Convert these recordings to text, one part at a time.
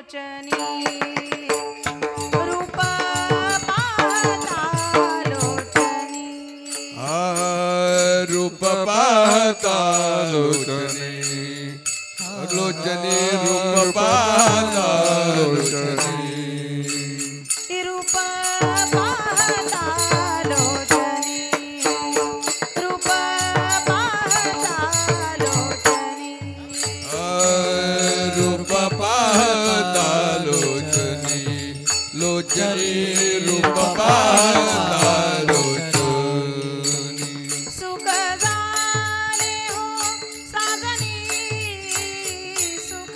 लोचनी रूप पाहता लोचनी रूप पाहता लोचनी लोचनी रूप पाहता लोचनी रूप पाहता लोचनी रूप पाहता लोचनी रूप पाहता लोचनी लोचनी रूप पाहता लोचनी सुख झाले हो साजनी सुख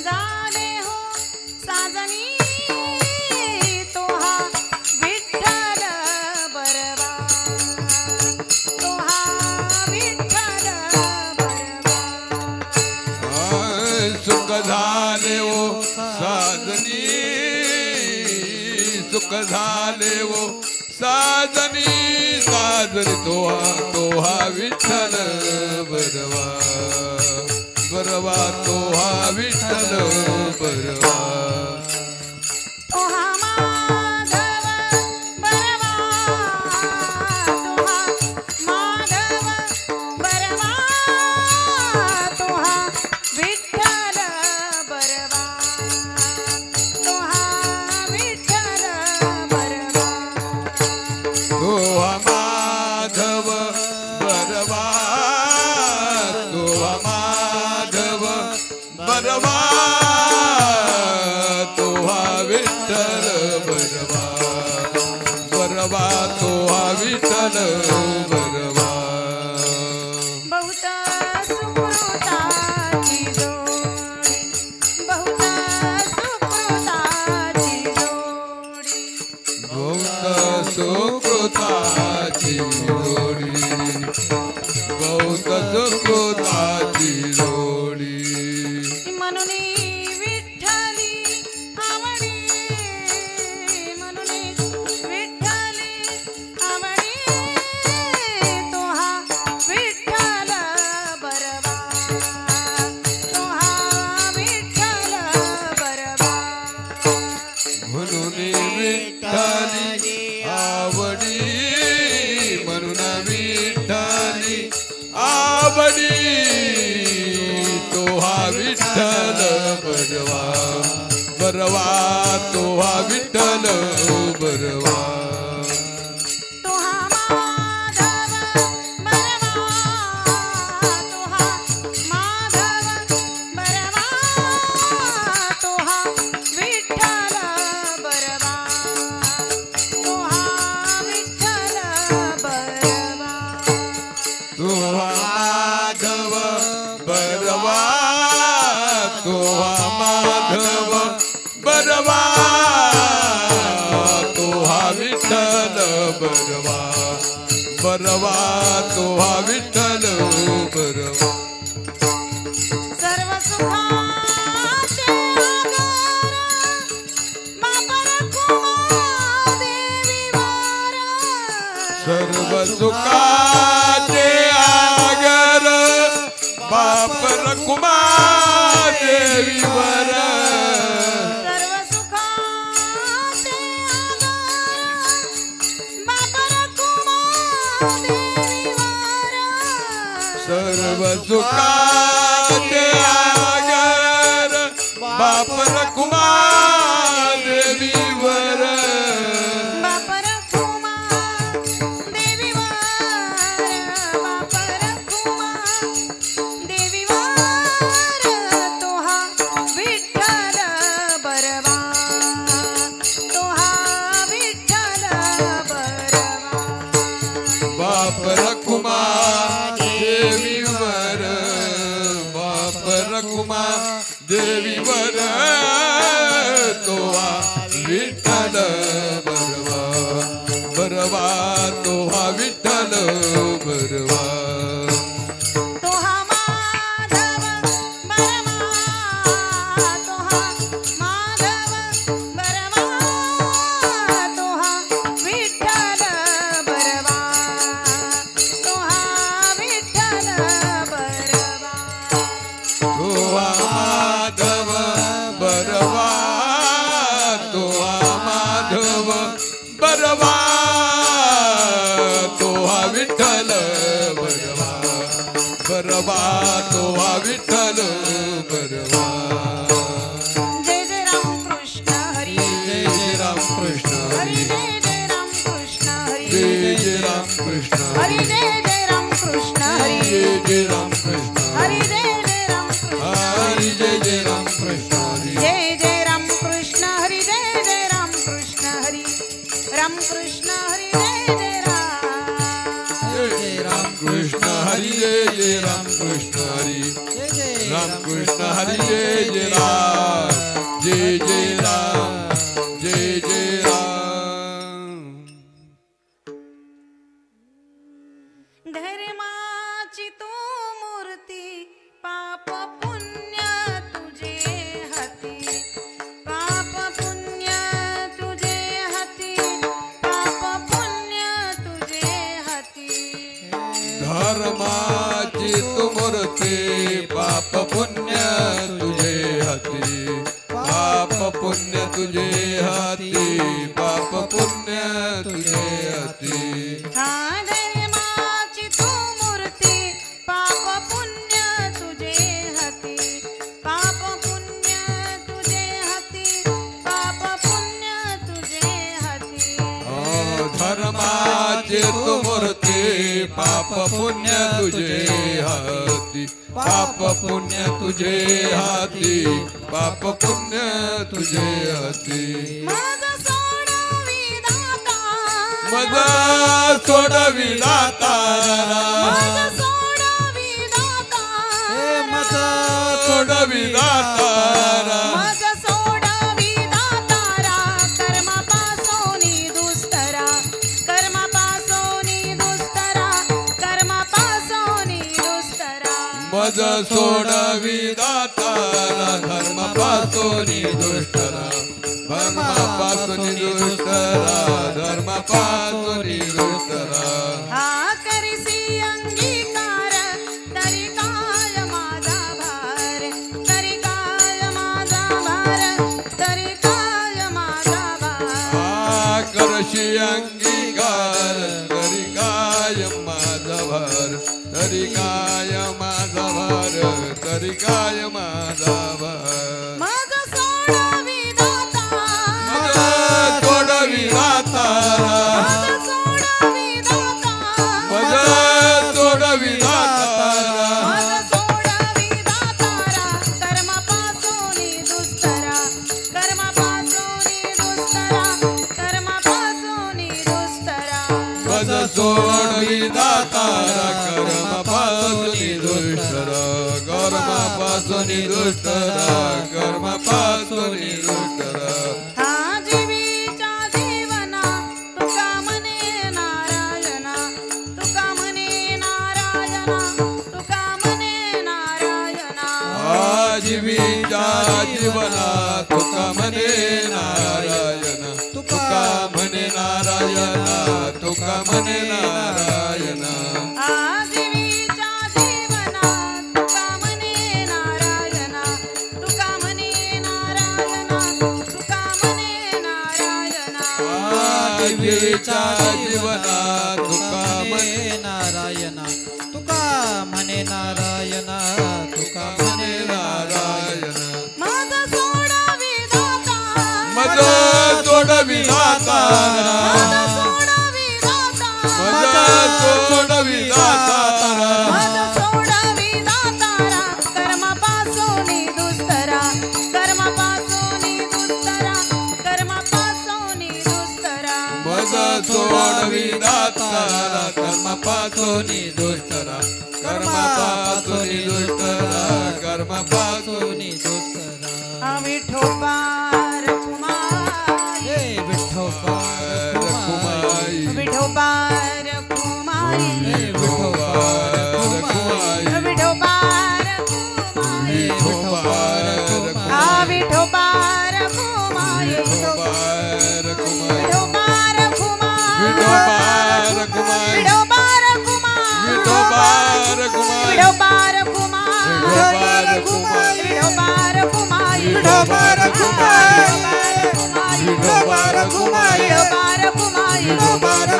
झाले हो साजनी तो हा विठ्ठल बरवा तो हा विठ्ठल बरवा सुख झाले वो साजनी सुख झाले वो साजनी साजनी तोहा विठ्ठल बरवा बरवा तोहा विठ्ठल बरवा तो हा माधव बरवा तो हा माधव बरवा तो हा विठ्ठल बरवा तो हा विठ्ठल बरवा तोहा माधव बरवा तोहा माधव बरवा तोहा विठ्ठल बरवा बरवा तोहा विठ्ठल बरवा बहुत सुकृताची जोडी बहुत सुकृताची जोडी बहुत सुकृताची जोडी बहुत सुकृताची जोडी म्हणून विठ्ठली आवडी म्हणून विठ्ठली आवडी तो हा विठ्ठल बरवा तो हा विठ्ठल बरवा म्हणून विठ्ठली आवडी म्हणून विठ्ठली आवडी तोहा विठ्ठल बरवा बरवा तोहा विठ्ठल बरवा तो हा माधव बरवा तो हा माधव बरवा तो हा विठ्ठल बरवा तो हा विठ्ठल बरवा तोहा माधव बरवा तोहा माधव बरवा तोहा विठ्ठल बरवा बरवा तोहा विठ्ठल बरवा सर्व सुखाचे आगर बाप रखुमा देवीवर सर्व सुखाचे आगर बाप रखुमा देवीवर सर्व सुखाचे आगर सर्व सुखाचे आगर बाप रखुमा देवीवर बाप रखुमा देवीवर बाप रखुमा देवीवर तो हा विठ्ठल बरवा तो हा विठ्ठल बरवा बाप रखुमा देवीवर बाप रखुमा देवीवर तोहा विठ्ठल बरवा बरवा तोहा विठ्ठल बरवा तो हा माधव बरवा तो हा माधव बरवा तो हा विठ्ठल बरवा तो हा विठ्ठल बरवा तोहा माधव बरवा बरवा तो हा विठ्ठल बरवा जय जय राम कृष्ण हरी जय जय राम कृष्ण हरी हरी जय जय राम कृष्ण हरी जय जय राम कृष्ण हरी जय जय राम कृष्ण हरी जय जय राम कृष्ण हरी जय जय राम कृष्ण हरी जय जय राम कृष्ण हरी जय जय राम कृष्ण हरी जय जय राम कृष्ण हरी राम कृष्ण हरी जय जय राम कृष्ण हरी जय जय राम कृष्ण हरी राम कृष्ण हरी जय जय राम जय जय राम जय जय राम धर्माची तू मूर्ती पाप पुण्य तुझे हाती पाप पुण्य तुझे हाती पाप पुण्य तुझे हाती धर्माची तू मूर्ती पाप पुण्य तुझे हाती पाप पुण्य तुझे हाती पाप पुण्य तुझे हाती हा धर्माची तू मूर्ती पाप पुण्य तुझे हाती पाप पुण्य तुझे हाती पाप पुण्य तुझे हाती धर्माचे तू मूर्ती पाप पुण्य तुझे हाती पाप पुण्य तुझे हाती पाप पुण्य तुझे हाती माझा सोडवी दाता मजा सोडवी दाता माझा सोडवी दाता सोडवी दाता माझा सोडवी दातारा कर्मापासोनी दुस्तरा कर्मापासोनी दुस्तरा कर्मापासोनी दुस्तरा मज सोडवी दातारा धर्मापासोनी दुष्टरा धर्मापासोनी दुष्टरा धर्मापासोनी दुष्टरा हा करिसी अंगीकार तरी काय माझा भार तरी काय माझा भार तरी काय माझा भार करशी अंगीकार तरी काय माझा भार तरी काय माझा भार तरी काय माझा भार माझा सोडवी दाता मजा सोडवी दातारा माझा सोडवी दाता मजा सोडवी दातारा माझा सोडवी दातारा कर्मापासोनी दुस्तरा कर्मापासोनी दुस्तरा कर्मापासोनी दुस्तरा मज सोडवी दातारा कर्मापासोनी दुष्टरा कर्मापासोनी दुष्टरा कर्मापासोनी दुष्टरा हा जीवीच्या जीवना तुका म्हणे नारायणा तुका म्हणे नारायणा तुका म्हणे नारायणा जीवीच्या जीवना तुका म्हणे नारायण तुका म्हणे नारायण तुका म्हणे नारायण आजीवीच्या जीवना तुका म्हणे नारायणा तुका म्हणे नारायणा तुका म्हणे नारायणा जीवीच्या जीवना तुका म्हणे नारायण तुका म्हणे नारायण तुका म्हणे नारायण माझा सोडवी दाता मज सोडवी दातारा माझा सोडवी दाता मज सोडवी दातारा माझा सोडवी दातारा कर्मापासोनी दुस्तरा कर्मापासोनी दुस्तरा कर्मापासोनी दुस्तरा मज सोडवी दातारा कर्मापासोनी दुष्टरा कर्मापासोनी दुष्टरा कर्मापासोनी दुस्तरा विठोबार कुमारी हे विठोबार रखुमाई विठोबार कुमारी हे विठोबार विठोबार कुमारी विठोबार आ विठोबार कुमारी विठोबार कुमाई विठोबार कुमारी विठोबार कुमाई विठोबार कुमारी विठोबार कुमाई विठोबार कुमारी विठोबार कुमाई विठोबार कुमारी विठोबार कुमारी विठोबार कुमाई विठोबार कुमारी विठोबार कुमारी विठोबार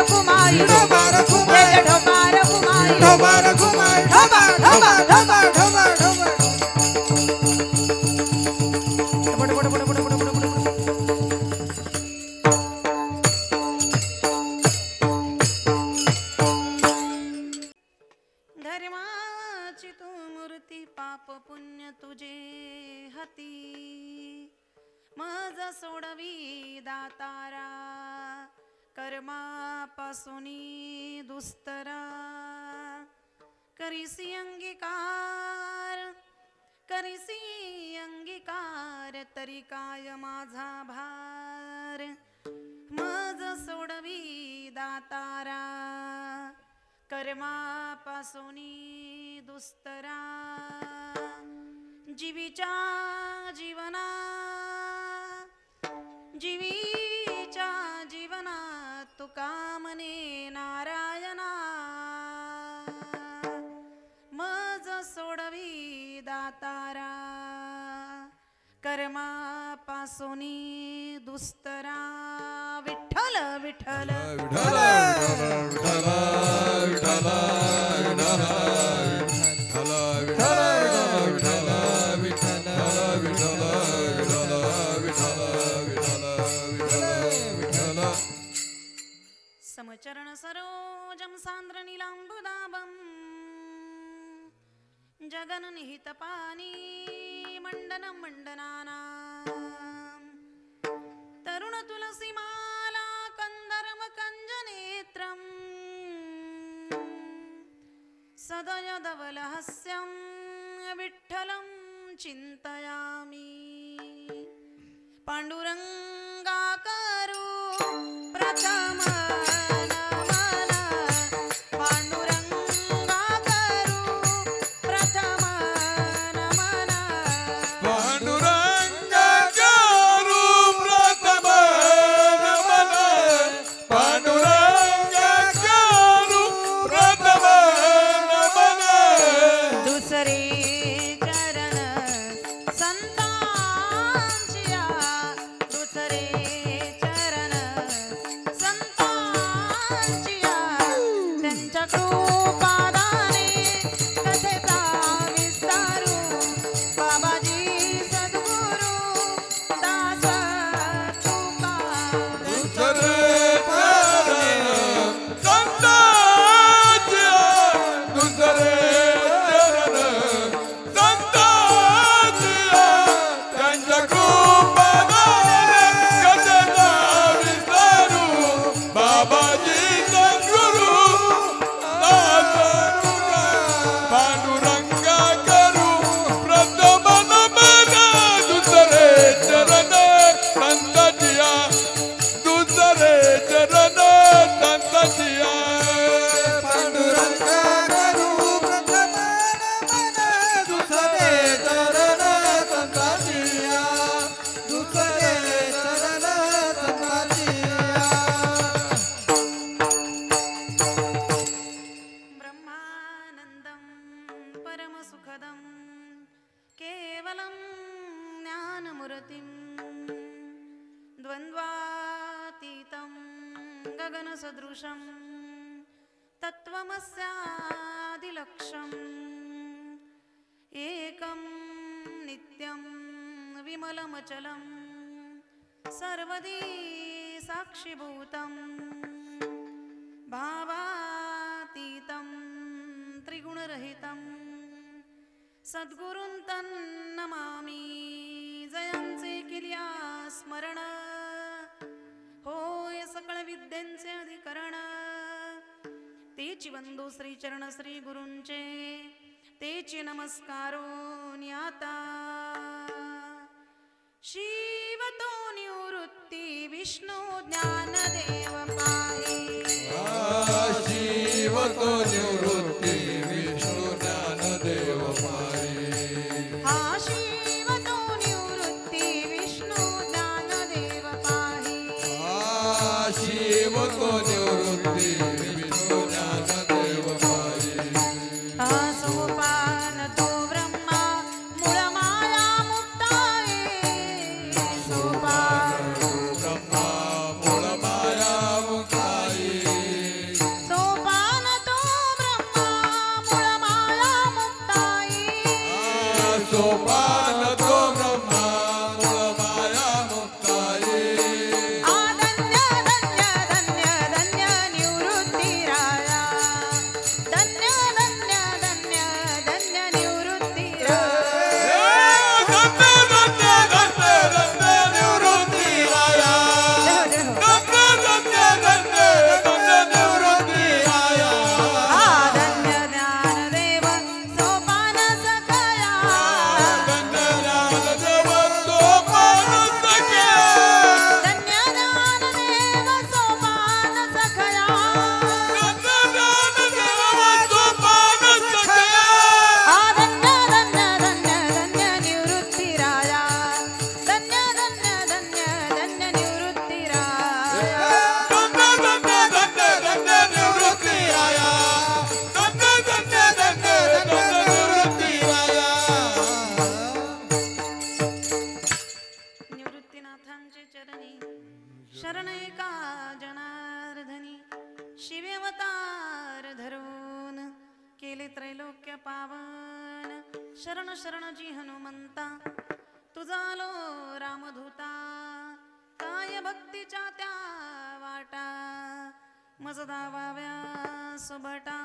कुमारी विठोबार कुमारी जय विठोबार कुमारी ढोबार घुमार ढोबार ढोबार ढोबार ढोबार ढोबार धर्माची तू मूर्ती पाप पुण्य तुझे हाती मज सोडवी दातारा कर्मापासूनी दुस्तरा करीसी अंगीकार तरी काय माझा भार मज सोडवी दातारा कर्मापासूनी दुस्तरा जीवीच्या जीवना तुका मने नारायणा मज सोडवी दातारा कर्मापासूनी दुस्तरा विठ्ठल विठ्ठल समचरण सरोजम सांद्र नीलांबुदाबम जगन निहित पानी मंडन मंडनाना तरुण तुलसी माला कंदर्म कंजनेत्रम सदय धवलहास्यं विठ्ठलं चिन्तयामि पांडुरंगाकरू प्रथम नमन पांडुरंगाकरू प्रथम नमन पांडुरंगाकरू प्रथम नमन पांडुरंगाकरू प्रथम नमन दुसरे चरण संतांचिया दुसरे चरण संतांचिया त्यांच्या कृपादाने कथेचा विस्तारू बाबाजी सद्गुरू दास तुका दुसरे चरण संतांचिया दुसरे चरण संतांचिया त्यांच्या कृपादाने कथेचा विस्तारू बाबाजी सद्गुरू दास तुका पांडुरंगा करू प्रथम नमन दुसरे चरण संतांचिया दुसरे चरण संतांचिया पांडुरंगा करू प्रथम नमन दुसरे चरण संतांचिया दुसरे चरण संतांचिया ब्रह्मानन्दं परमसुखदं केवलं ज्ञानमूर्तिं द्वन्द्वातीतं गगनसदृशं तत्त्वमस्यादिलक्ष्यम् एकं नित्यं विमलमचलं सर्वदी साक्षिभूतं भावातीतं त्रिगुणरहितं सद्गुरुं तन्नमामि जयांचे किल्या स्मरण होय सकळ विद्यांचे अधिकरण तेची वंदो श्री चरण श्री गुरूंचे तेची नमस्कारो न्याता शिवतो निवृत्ती विष्णू ज्ञानदेव पाहे शिवतो निवृत्ती विष्णू ज्ञानदेव पाहे हा शिवतो निवृत्ती विष्णू ज्ञानदेव पाहे शिवतो निवृत्ती विष्णू ज्ञानदेव पाहे हा सोपान तो ब्रह्मा मूळ माया मुक्ताये सोपान ब्रह्मा मूळ माया मुक्ताई सोपान तो ब्रह्मा सोपान तो ब्रह्मा माया मुक्ताये धन्य धन्य धन्य धन्य निवृत्तीराया धन्य धन्य धन्य धन्य निवृत्तीराया धन्य धन्य धन्य धन्य निवृत्तीराया धन्य धन्य धन्य धन्य निवृत्तीराया धन्य ज्ञानदेव सोपान सकया धन्य ज्ञानदेव सोपान सकया धन्य ज्ञानदेव सोपान सकया धन्य ज्ञानदेव सोपान सकया धन्य धन्य धन्य धन्य निवृत्तीराया धन्य धन्य धन्य धन्य निवृत्तीराया धन्य धन्य धन्य धन्य निवृत्तीराया धन्य धन्य धन्य धन्य निवृत्तीराया निवृत्तीनाथांचे चरणी शरण एका जनार्दनी शिवेवतार धरून केले त्रैलोक्य पावन शरण शरणजी हनुमंता तुझा लो रामधूता काय भक्तीच्या त्या वाटा मज दावाव्या सुभटा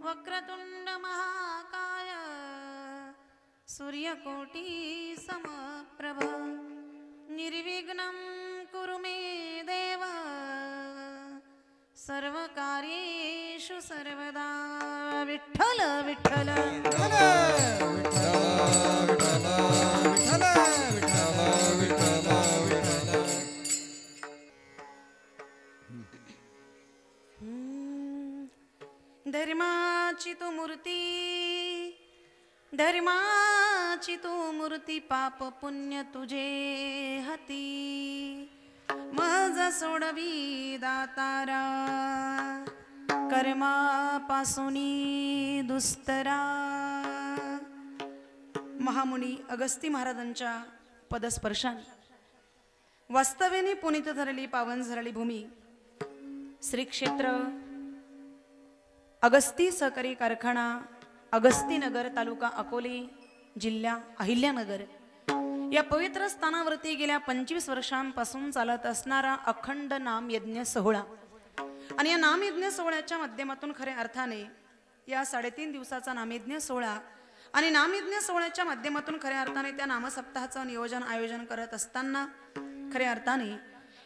वक्रतुंड महाकाय सूर्यकोटी समप्रभ निर्विघ्नं कुरु मे देव सर्वकार्येषु सर्वदा विठ्ठल विठ्ठल धर्माची तू मूर्ती धर्माची तू मूर्ती पाप पुण्य तुझे हाती मज सोडवी दातारा कर्मापासूनी दुस्तरा महामुनी अगस्ती महाराजांच्या पदस्पर्शाने वास्तव्याने पुनीत धरली पावन झरली भूमी श्री क्षेत्र अगस्ती सहकारी कारखाना अगस्तीनगर तालुका अकोले जिल्हा अहिल्यानगर या पवित्र स्थानावरती गेल्या 25 वर्षांपासून चालत असणारा अखंड नाम यज्ञ सोहळा आणि या नामयज्ञ सोहळ्याच्या माध्यमातून खऱ्या अर्थाने या 3.5 दिवसाचा नामयज्ञ सोहळा आणि नामयज्ञ सोहळ्याच्या माध्यमातून खऱ्या अर्थाने त्या नामसप्ताहाचं नियोजन आयोजन करत असताना खऱ्या अर्थाने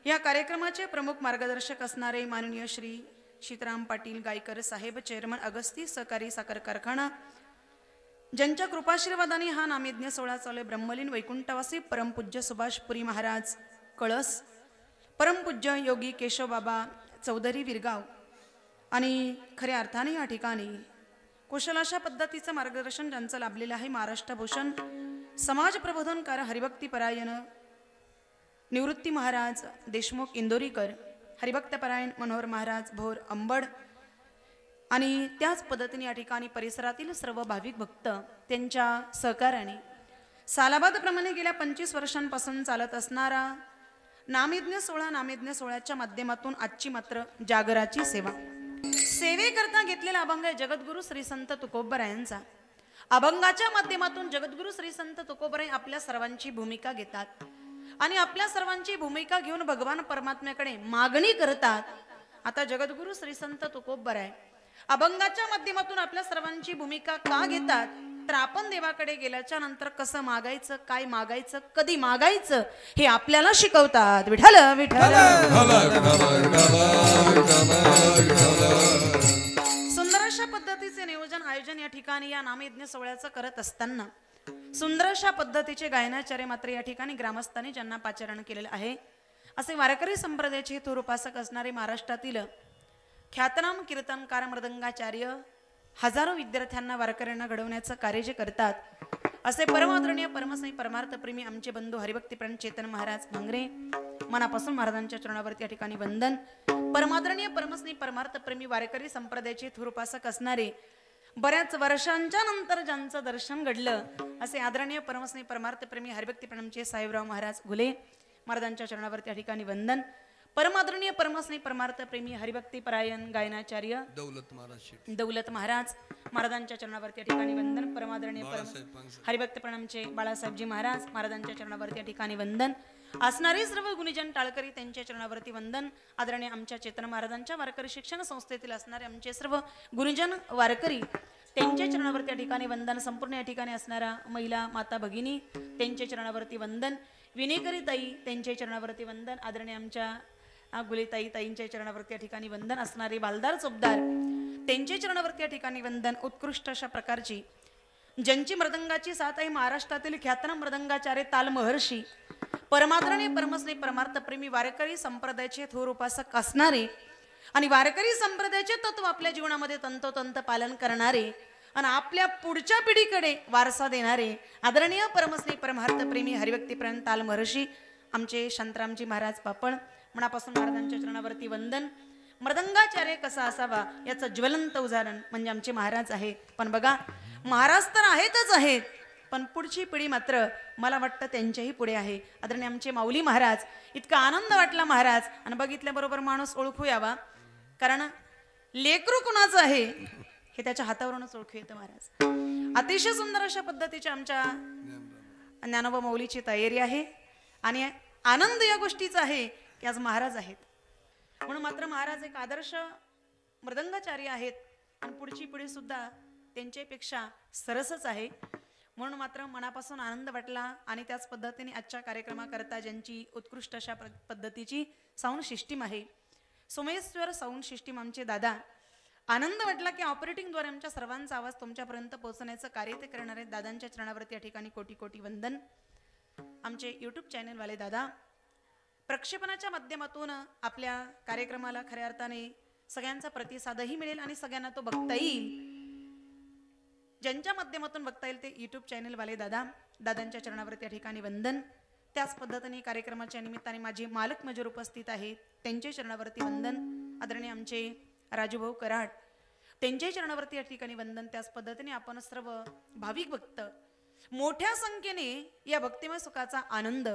या कार्यक्रमाचे प्रमुख मार्गदर्शक असणारे माननीय श्री सीताराम पाटील गायकर साहेब चेअरमन अगस्ती सहकारी साखर कारखाना ज्यांच्या कृपाशीर्वादाने हा नामयज्ञ सोहळा चालू ब्रह्मलीन वैकुंठवासी परमपूज्य सुभाषपुरी महाराज कळस परमपूज्य योगी केशवबाबा चौधरी विरगाव आणि खऱ्या अर्थाने या ठिकाणी कुशल अशा पद्धतीचं मार्गदर्शन ज्यांचं लाभलेलं आहे महाराष्ट्रभूषण समाज प्रबोधनकार हरिभक्तीपरायण निवृत्ती महाराज देशमुख इंदोरीकर हरिभक्तपरायण मनोहर महाराज भोर अंबड आणि त्याच पद्धतीने या ठिकाणी परिसरातील सर्व भाविक भक्त त्यांच्या सहकार्याने सालाबादप्रमाणे गेल्या 25 वर्षांपासून चालत असणारा नामयज्ञ सोहळ्याच्या माध्यमातून आजची मात्र जागराची सेवा सेवेकरता घेतलेला अभंग आहे जगद्गुरु श्री संत तुकोबरायांचा अभंगाच्या माध्यमातून जगद्गुरु श्री संत तुकोबराय आपल्या सर्वांची भूमिका घेतात आणि आपल्या सर्वांची भूमिका घेऊन भगवान परमात्म्याकडे मागणी करतात. आता जगद्गुरु श्री संत तुकोबराय अभंगाच्या माध्यमातून आपल्या सर्वांची भूमिका का घेतात तर आपण देवाकडे गेल्याच्या नंतर कसं मागायचं काय मागायचं कधी मागायचं हे आपल्याला शिकवतात. विठ्ठल विठ्ठल सुंदर अशा पद्धतीचे नियोजन आयोजन या ठिकाणी या नामयज्ञ सोहळ्याचं करत असताना सुंदर अशा पद्धतीचे गायनाचार्य मात्र या ठिकाणी ग्रामस्थांनी ज्यांना पाचारण केलेलं आहे असे वारकरी संप्रदायाचे थोर उपासक असणारे महाराष्ट्रातील ख्यातनाम कीर्तनकार मृदंगाचार्य हजारो विद्यार्थ्यांना वारकऱ्यांना घडवण्याचं कार्य जे करतात असे परमादरणीय परमस्नेही परमार्थप्रेमी आमचे बंधू हरिभक्तीप्राण चेतन महाराज भांगरे मनापासून महाराजांच्या चरणावरती या ठिकाणी वंदन. परमादरणीय परमस्नेही परमार्थप्रेमी वारकरी संप्रदायाचे थोर उपासक असणारे बऱ्याच वर्षांच्या नंतर ज्यांचं दर्शन घडलं असे आदरणीय परमस्नेही परमार्थप्रेमी हरिभक्तीप्राणचे साहेबराव महाराज घुले महाराजांच्या चरणावरती या ठिकाणी वंदन. परमादरणीय परमस्नेही परमार्थ प्रेमी हरिभक्ती परायण गायनाचार्य दौलत महाराज शेट्टी दौलत महाराज महाराजांच्या चरणावरती या ठिकाणी वंदन. परमादरणीय बाळासाहेब पांगसे. हरिभक्त प्रणामचे बाळासाहेबजी महाराज महाराजांच्या चरणावरती या ठिकाणी वंदन. असणारे सर्व गुणीजन टाळकरी त्यांच्या चरणावरती वंदन. आदरणीय आमच्या चेतन महाराजांच्या वारकरी शिक्षण संस्थेतील असणारे आमचे सर्व गुरुजन वारकरी त्यांच्या चरणावरती या ठिकाणी वंदन. संपूर्ण या ठिकाणी असणाऱ्या महिला माता भगिनी त्यांच्या चरणावरती वंदन. विनेकरी ताई त्यांच्या चरणावरती वंदन. आदरणीय आमच्या गुलेताई ताईंच्या चरणावरती या ठिकाणी वंदन. असणारे बालदार चोपदार त्यांच्या चरणावरती या ठिकाणी वंदन. उत्कृष्ट अशा प्रकारची ज्यांची मृदंगाची साथ आहे महाराष्ट्रातील ख्यातनाम मृदंगाचार्य ताल महर्षी परमादरणीय परमस्नेही परमार्थ प्रेमी वारकरी संप्रदायाचे थोर उपासक असणारे आणि वारकरी संप्रदायाचे तत्व आपल्या जीवनामध्ये तंतोतंत पालन करणारे आणि आपल्या पुढच्या पिढीकडे वारसा देणारे आदरणीय परमस्नेही परमार्थ प्रेमी हरिभक्ती प्रेम ताल महर्षी आमचे शांतरामजी महाराज पापड मनापासून महाराजांच्या चरणावरती वंदन. मृदंगाचार्य कसा असावा याचं ज्वलंत उदाहरण म्हणजे आमचे महाराज आहे. पण बघा महाराज तर आहेतच आहेत पण पुढची पिढी मात्र मला वाटतं त्यांच्याही पुढे आहे. आदरणीय आमचे माऊली महाराज इतका आनंद वाटला महाराज आणि बघितल्याबरोबर माणूस ओळखू यावा कारण लेकरू कुणाचं आहे हे त्याच्या हातावरूनच ओळखू येतं महाराज. अतिशय सुंदर अशा पद्धतीच्या आमच्या ज्ञानोबा माऊलीची तयारी आहे आणि आनंद या गोष्टीचा आहे की आज महाराज आहेत म्हणून मात्र महाराज एक आदर्श मृदंगाचार्य आहेत आणि पुढची पिढी सुद्धा त्यांच्यापेक्षा सरसच आहे. म्हणून मात्र मनापासून आनंद वाटला आणि त्याच पद्धतीने आजच्या कार्यक्रमाकरता ज्यांची उत्कृष्ट अशा पद्धतीची साऊंड सिस्टीम आहे सोमेश्वर साऊंड सिस्टीम आमचे दादा. आनंद वाटला की ऑपरेटिंगद्वारे आमच्या सर्वांचा आवाज तुमच्यापर्यंत पोहोचण्याचं कार्य ते करणार आहेत. दादांच्या चरणावरती या ठिकाणी कोटी कोटी वंदन. आमचे यूट्यूब चॅनलवाले दादा प्रक्षेपणाच्या माध्यमातून आपल्या कार्यक्रमाला खऱ्या अर्थाने सगळ्यांचा प्रतिसादही मिळेल आणि सगळ्यांना तो बघता येईल. ज्यांच्या माध्यमातून बघता येईल ते यूट्यूब चॅनलवाले दादा दादांच्या चरणावरती या ठिकाणी वंदन. त्याच पद्धतीने कार्यक्रमाच्या निमित्ताने माझे मालक मजूर उपस्थित आहेत त्यांच्या चरणावरती वंदन. आदरणीय आमचे राजूभाऊ कराड त्यांच्या चरणावरती या ठिकाणी वंदन. त्याच पद्धतीने आपण सर्व भाविक भक्त मोठ्या संख्येने या भक्तिमय सुखाचा आनंद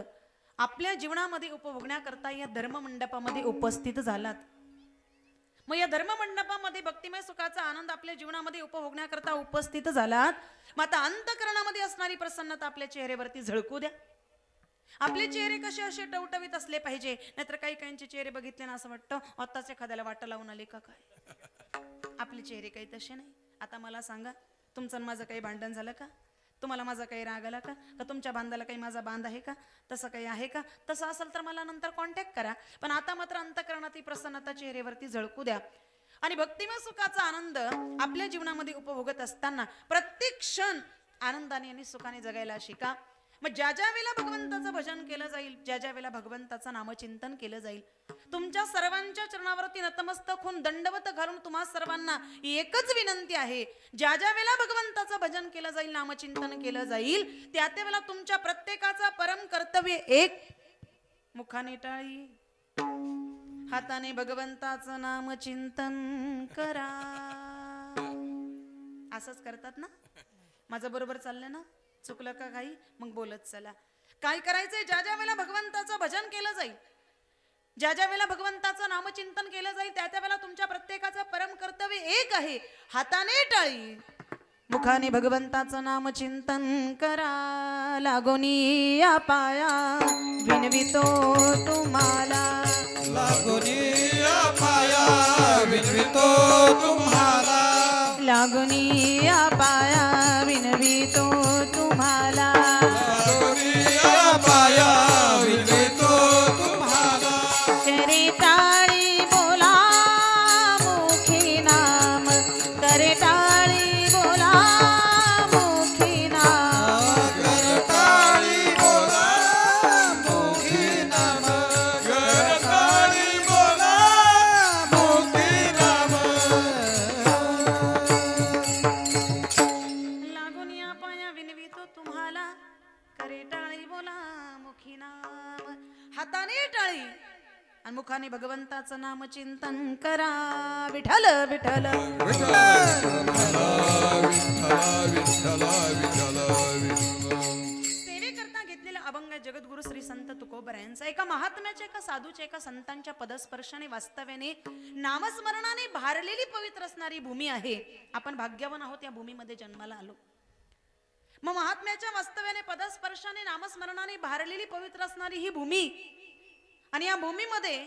आपल्या जीवनामध्ये उपभोगण्याकरता या धर्ममंडपामध्ये उपस्थित झालात. मग या धर्ममंडपामध्ये भक्तिमय सुखाचा आनंद आपल्या जीवनामध्ये उपभोगण्याकरता उपस्थित झालात. मग आता अंतःकरणामध्ये असणारी प्रसन्नता आपल्या चेहऱ्यावरती झळकू द्या. आपले चेहरे कसे असे टवटवीत असले पाहिजे नाहीतर काही काहींचे चेहरे बघितले ना असं वाटतं आत्ताच एखाद्याला वाटा लावून आले का काय. आपले चेहरे काही तसे नाही. आता मला सांगा तुमचं माझं काही भांडण झालं का? तुम्हाला माझा काही राग आला का? का तुमच्या बांधाला काही माझा बांध आहे का? तसं काही आहे का? तसं असेल तर मला नंतर कॉन्टॅक्ट करा. पण आता मात्र अंतःकरणात प्रसन्नता चेहऱ्यावरती झळकू द्या आणि भक्तिमय सुखाचा आनंद आपल्या जीवनामध्ये उपभोगत असताना प्रत्येक क्षण आनंदाने आणि सुखाने जगायला शिका. मग ज्या ज्या वेळेला भगवंताचं भजन केलं जाईल ज्या ज्या वेळेला भगवंताचं नामचिंतन केलं जाईल तुमच्या सर्वांच्या चरणावरती नतमस्तक होऊन दंडवत घालून तुम्हा सर्वांना एकच विनंती आहे ज्या ज्या वेळेला भगवंताचं भजन केलं जाईल नामचिंतन केलं जाईल त्या त्या वेळेला तुमच्या प्रत्येकाचा परम कर्तव्य एक मुखाने टाळी हाताने भगवंताचं नामचिंतन करा. असंच करतात ना? माझं बरोबर चाललं ना? चुकलं का काही? मग बोलत चला. काय करायचंय? ज्या ज्या वेळेला भगवंताचं भजन केलं जाईल ज्या ज्या वेळेला भगवंताचं नामचिंतन केलं जाईल त्या त्या वेळेला तुमच्या प्रत्येकाचं परम कर्तव्य एक आहे हाताने टाळी मुखाने भगवंताचं नामचिंतन करा. लागोनी या पाया विनवितो तुम्हाला लागोनी या पाया विनवितो तुम्हाला लागोनी या पाया विनवितो तुम्हाला लागोनी या पाया विनवितो तुम्हाला करे टाळी बोला मुखी नाम करे टाळी बोला मुखी नाम करताळी बोला मुखी नाम करताळी बोला मुखी नाम लागून या पाया विनवितो तुम्हाला करे टाळी बोला मुखी नाम हाताने टाळी आणि मुखाने भगवंताचं नाम चिंतन करा. विठ्ठल विठ्ठल सेवेकरता घेतलेला अभंग जगद्गुरु श्री संत तुकोबा तुकोबरायांचा एका महात्म्याच्या, एका साधूच्या, एका संतांच्या पदस्पर्शाने, वास्तव्याने, नामस्मरणाने भारलेली पवित्र असणारी भूमी आहे. आपण भाग्यवान आहोत या भूमीमध्ये जन्माला आलो. मग महात्म्याच्या वास्तव्याने, पदस्पर्शाने, नामस्मरणाने भारलेली पवित्र असणारी ही भूमी, आणि या भूमीमध्ये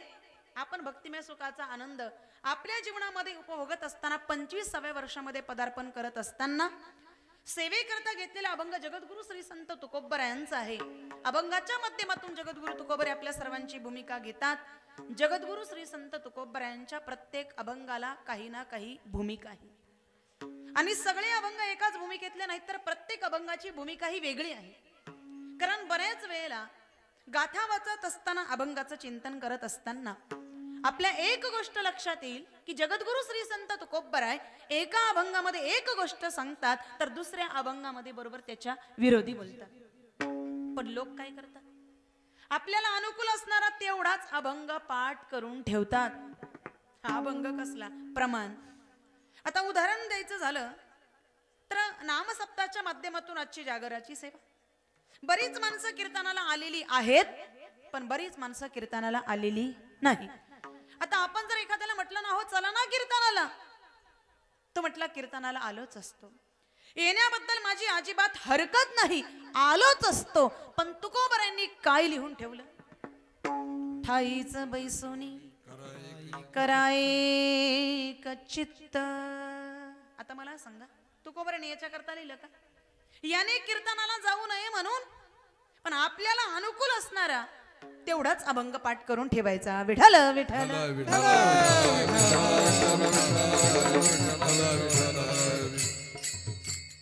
आपण भक्तिमय सुखाचा आनंद आपल्या जीवनामध्ये उपभोगत असताना 25व्या वर्षामध्ये पदार्पण करत असताना सेवेकरता घेतलेला अभंग जगद्गुरु श्री संत तुकोबरायांचा आहे. अभंगाच्या माध्यमातून जगद्गुरु तुकोबरे आपल्या सर्वांची भूमिका घेतात. जगद्गुरु श्री संत तुकोबरायांच्या प्रत्येक अभंगाला काही ना काही भूमिका आहे, आणि सगळे अभंग एकाच भूमिकेतले नाहीत, तर प्रत्येक अभंगाची भूमिका ही वेगळी आहे. कारण बऱ्याच वेळेला गाथा वाचत असताना, अभंगाचं चिंतन करत असताना आपल्या एक गोष्ट लक्षात येईल की जगद्गुरु श्री संत तुकोबराय एका अभंगामध्ये एक गोष्ट सांगतात, तर दुसऱ्या अभंगामध्ये बरोबर त्याच्या विरोधी बोलतात. पण लोक काय करतात, आपल्याला अनुकूल असणारा तेवढाच अभंग पाठ करून ठेवतात. हा अभंग कसला प्रमाण. आता उदाहरण द्यायचं झालं तर नामसप्ताच्या माध्यमातून आजची जागराची सेवा, बरीच माणसं कीर्तनाला आलेली आहेत, पण बरीच माणसं कीर्तनाला आलेली नाही. आता आपण जर एखाद्याला म्हटलं ना, हो चला ना कीर्तनाला, तो म्हटला कीर्तनाला आलोच असतो, येण्याबद्दल माझी अजिबात हरकत नाही, आलोच असतो. पण तुकोबरायांनी काय लिहून ठेवलं, ठाईच बैसोनी कराय कचित्त. आता मला सांगा, तुकोबरायांनी याच्या करता लिहिलं का? याने कीर्तनाला जाऊ नये म्हणून, पण आपल्याला अनुकूल असणारा तेवढाच अभंग पाठ करून ठेवायचा. विठ्ठल विठ्ठल.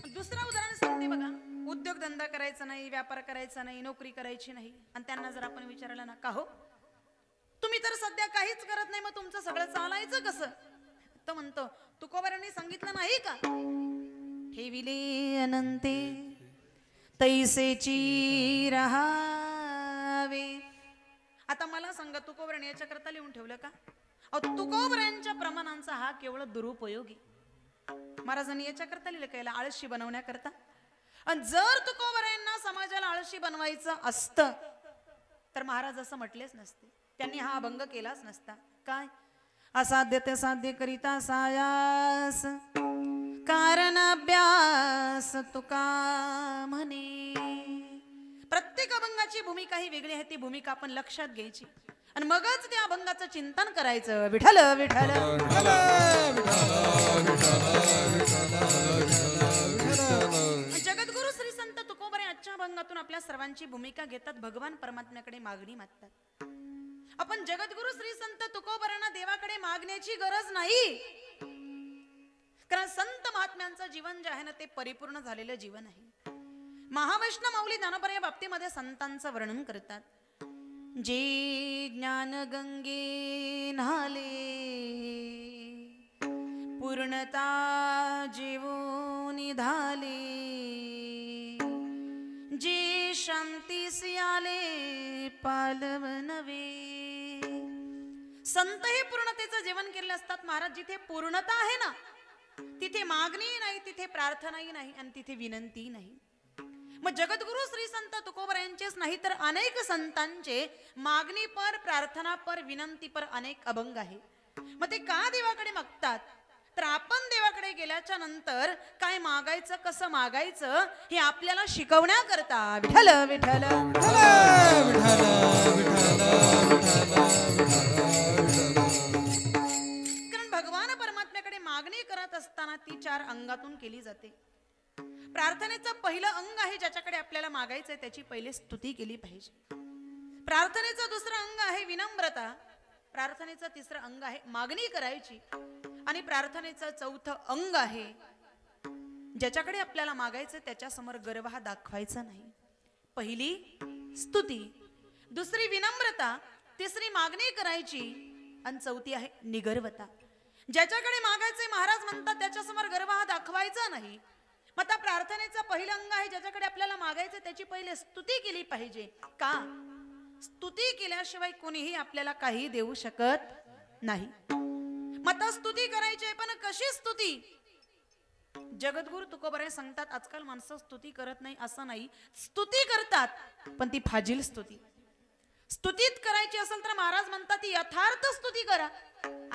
दुसरं उदाहरण सांगते बघा. उद्योगधंदा करायचा नाही, व्यापार करायचा नाही, नोकरी करायची नाही, आणि त्यांना जर आपण विचारलं ना, का हो तुम्ही तर सध्या काहीच करत नाही, मग तुमचं सगळं चालायचं कसं? तो म्हणतो, तुकोबरायांनी सांगितलं नाही का, ठेविले अनंते तैसेची रहावे. आता मला सांगा, तुकोबरायांनी याच्या करता लिहून ठेवलं का? तुकोबरायांच्या प्रमाणांचा हा केवळ दुरुपयोगी. महाराजांनी याच्या करता लिहिलं का, याला आळशी बनवण्याकरता. आणि जर तुकोबरायांना समाजाला आळशी बनवायचं असतं तर महाराज असं म्हटलेच नसते, त्यांनी हा अभंग केलाच नसता. काय? असाध्य ते साध्य करिता सायास, कारण अभ्यास तुका म्हणे. प्रत्येक अभंगाची भूमिका ही वेगळी आहे, ती भूमिका आपण लक्षात घ्यायची आणि मगच त्या अभंगाचं चिंतन करायचं. विठ्ठल विठ्ठल. जगद्गुरु श्री संत तुकोबरे आजच्या अभंगातून आपल्या सर्वांची भूमिका घेतात, भगवान परमात्म्याकडे मागणी मागतात. आपण जगद्गुरु श्री संत तुकोबरांना देवाकडे मागण्याची गरज नाही, कारण संत महात्म्यांचं जीवन जे आहे ना, ते परिपूर्ण झालेलं जीवन आहे. महावैष्णव माऊली ज्ञानोबा या बाबतीमध्ये संतांचं वर्णन करतात. जे ज्ञान गंगे न्हाले, पूर्णता जेवो निधाले, जे शांतीस आले पालवनवे. संत हे पूर्णतेचं जेवण केलेले असतात. महाराज, जिथे पूर्णता आहे ना, तिथे मागणी नाही, तिथे प्रार्थनाही नाही, आणि तिथे विनंती नाही. मग जगद्गुरु श्री संत तुकोबरायांचेच नाही तर अनेक संतांचे मागणी पर, प्रार्थना पर, विनंती पर अनेक अभंग आहे. मग ते का देवाकडे मागतात, तर आपण देवाकडे गेल्याच्या नंतर काय मागायचं, कसं मागायचं हे आपल्याला शिकवण्याकरता. विठ्ठल विठ्ठल. कारण भगवान परमात्म्याकडे मागणी करत असताना ती 4 अंगातून केली जाते. प्रार्थनेचं पहिलं अंग आहे, ज्याच्याकडे आपल्याला मागायचंय त्याची पहिले स्तुती केली पाहिजे. प्रार्थनेचं दुसरं अंग आहे विनम्रता. प्रार्थनेचं तिसरं अंग आहे मागणी करायची. आणि प्रार्थनेचं चौथं अंग आहे, ज्याच्याकडे आपल्याला मागायचं त्याच्या समोर गर्व हा दाखवायचा नाही. पहिली स्तुती, दुसरी विनम्रता, तिसरी मागणी करायची, आणि चौथी आहे निगर्वता. ज्याच्याकडे मागायचे महाराज म्हणतात त्याच्यासमोर गर्व हा दाखवायचा नाही. मग आता प्रार्थनेचं पहिलं अंग आहे, ज्याच्याकडे आपल्याला मागायचं त्याची पहिले स्तुती केली पाहिजे. का? स्तुती केल्याशिवाय कोणीही आपल्याला काही देऊ शकत नाही. मग स्तुती करायची, पण कशी स्तुती? जगद्गुरु तुकोबरे सांगतात, आजकाल माणसं स्तुती करत नाही असं नाही, स्तुती करतात पण ती फाजील स्तुती. स्तुतीत करायची असेल तर महाराज म्हणतात यथार्थ स्तुती करा.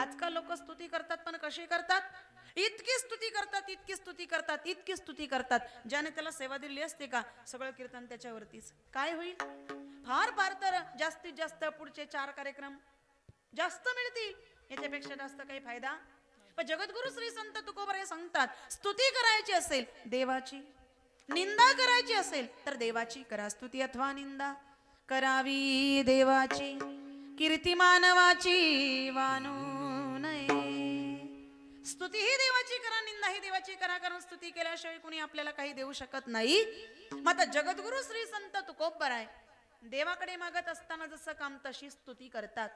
आजकाल लोक स्तुती करतात पण कशी करतात? इतकी स्तुती करतात, इतकी स्तुती करतात, इतकी स्तुती करतात, ज्याने त्याला सेवा दिली असते का सगळं कीर्तन त्याच्यावरतीच. काय होईल? फार फार तर जास्तीत जास्त पुढचे 4 कार्यक्रम जास्त मिळतील, याच्यापेक्षा जास्त काही फायदा. पण जगद्गुरु श्री संत तुकोबराय सांगतात स्तुती करायची असेल देवाची, निंदा करायची असेल तर देवाची करा. स्तुती अथवा निंदा करावी देवाची, कीर्ती मानवाची वानू नये. स्तुती ही देवाची करा, निंदा ही देवाची करा, कारण स्तुती केल्याशिवाय कुणी आपल्याला काही देऊ शकत नाही. मग आता जगद्गुरु श्री संत तुकोबराय देवाकडे मागत असताना जसं काम तशी स्तुती करतात.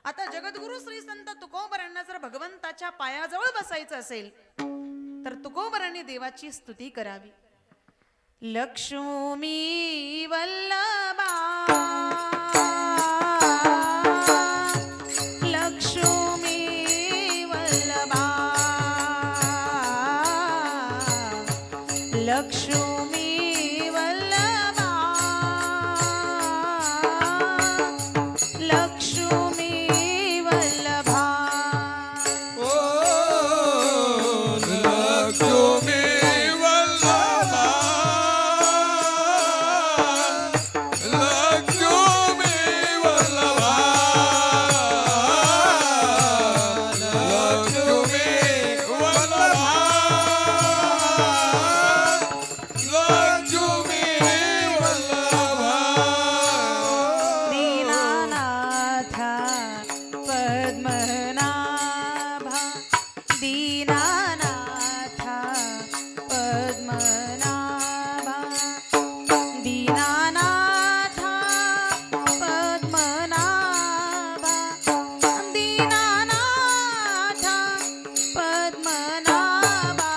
आता जगद्गुरु श्री संत तुकोबरायांना जर भगवंताच्या पायाजवळ बसायचं असेल तर तुकोबरांनी देवाची स्तुती करावी. लक्ष्मी वल्लभा लक्ष्मी वल्लभा लक्ष्मी वल्लभा लक्ष्मी वल्लभा. ओ लक्ष्मी वल्लभा लक्ष्मी वल्लभा लक्ष्मी वल्लभा लक्ष्मी वल्लभा. दीनानाथा पद्मनाभा दीनानाथा पद्मनाभा दीनानाथा पद्मनाभा दीनानाथा पद्मनाभा.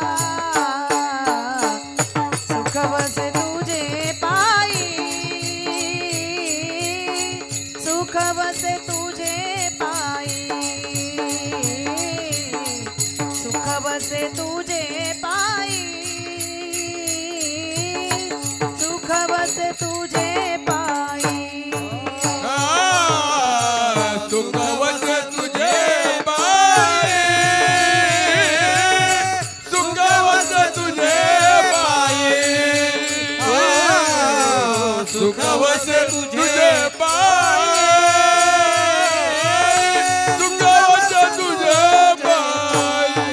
सुख वसे तुझे पायी सुख वसे तुझे पायी सुख वसे तुझे पायी सुख वसे तुझे पायी. सुखवत तुझे पाये सुखवत तुझे पाये सुखवत तुझे पाये सुखवत तुझे पाये.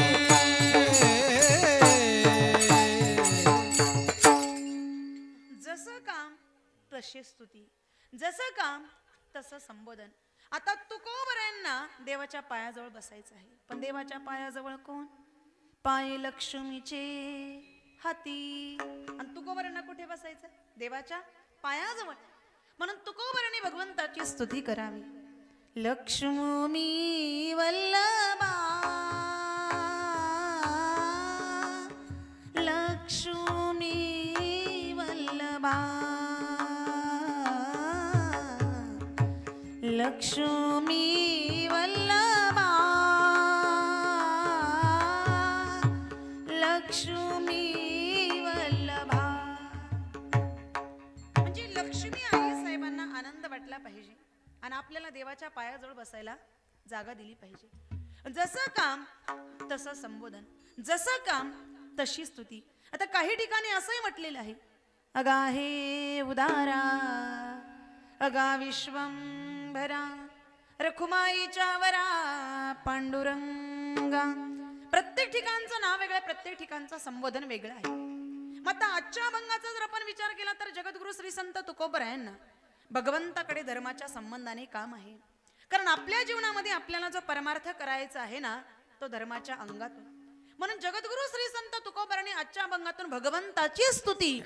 जसं काम तशी स्तुती, जसं काम तसं संबोधन. आता तुकोबरायांना देवाच्या पायाजवळ बसायचं आहे, पण देवाच्या पायाजवळ कोण? पाय लक्ष्मीचे हाती. आणि तुकोबरायांना कुठे बसायचं? देवाच्या पायाजवळ. म्हणून तुकोबरायांनी भगवंताची स्तुती करावी. लक्ष्मी वल्लभा लक्ष्मी वल्लभा लक्ष्मी वल्लभा लक्ष्मी वल्लभा. म्हणजे लक्ष्मी आई साहेबांना आनंद वाटला पाहिजे आणि आपल्याला देवाच्या पायाजवळ बसायला जागा दिली पाहिजे. जसं काम तसं संबोधन, जसं काम तशी स्तुती. आता काही ठिकाणी असंही म्हटलेलं आहे अगा हे उदारा अगा विश्वंभरा रखुमाईच्या वरा पांडुरंगा. प्रत्येक ठिकाणचं नाव वेगळं, प्रत्येक ठिकाणचं संबोधन वेगळं आहे. मग आता आजच्या अभंगाचा जर आपण विचार केला तर जगद्गुरु श्री संत तुकोबरायांना भगवंताकडे धर्माच्या संबंधाने काम आहे. कारण आपल्या जीवनामध्ये आपल्याला जो परमार्थ करायचा आहे ना तो धर्माच्या अंगातून. म्हणून जगद्गुरु श्री संत तुकोबरायांनी आजच्या अभंगातून भगवंताची स्तुती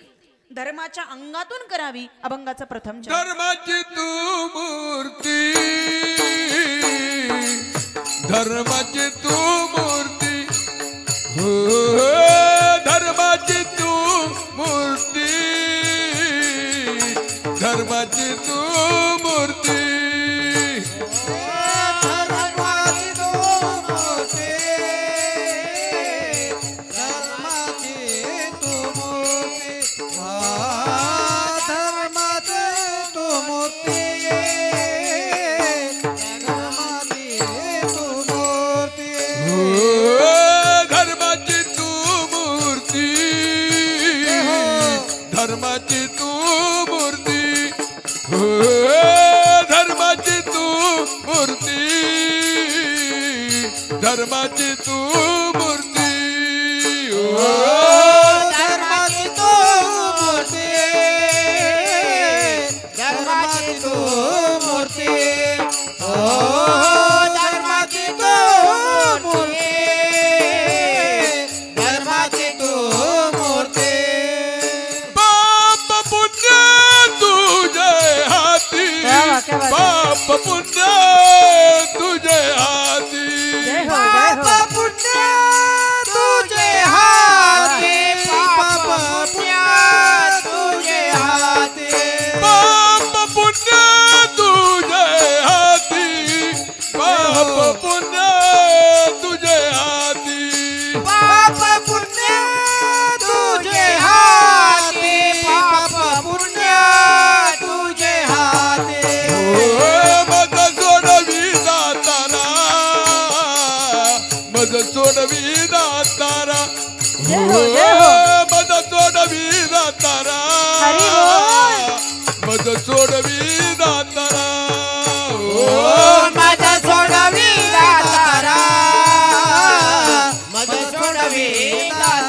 धर्माच्या अंगातून करावी. अभंगाचा प्रथम धर्माची तू मूर्ती धर्माची तू मूर्ती हो धर्माची तू मूर्ती धर्माची तू मूर्ती धर्माची तू मूर्ती धर्माची तू मूर्ती धर्माची तू मूर्ती धर्माची तू मूर्ती धर्माची तू मूर्ती धर्माची तू मूर्ती धर्माची तू मूर्ती धर्माची तू मूर्ती बाप पुण्य तुझे हाती बाप पुण्य तुझे हाती पाप पुण्य तुझे हाती पाप पुण्य तुझे हाती पाप पुण्य तुझे हाती पाप पुण्य तुझे हाती पाप पुण्य तुझे हाती पाप पुण्य तुझे हाती मज सोडवी दातारा मज सोडवी दातारा मज सोडवी दातारा मज सोडवी दातारा माझा सोडवी दातारा माझा सोडवी दातारा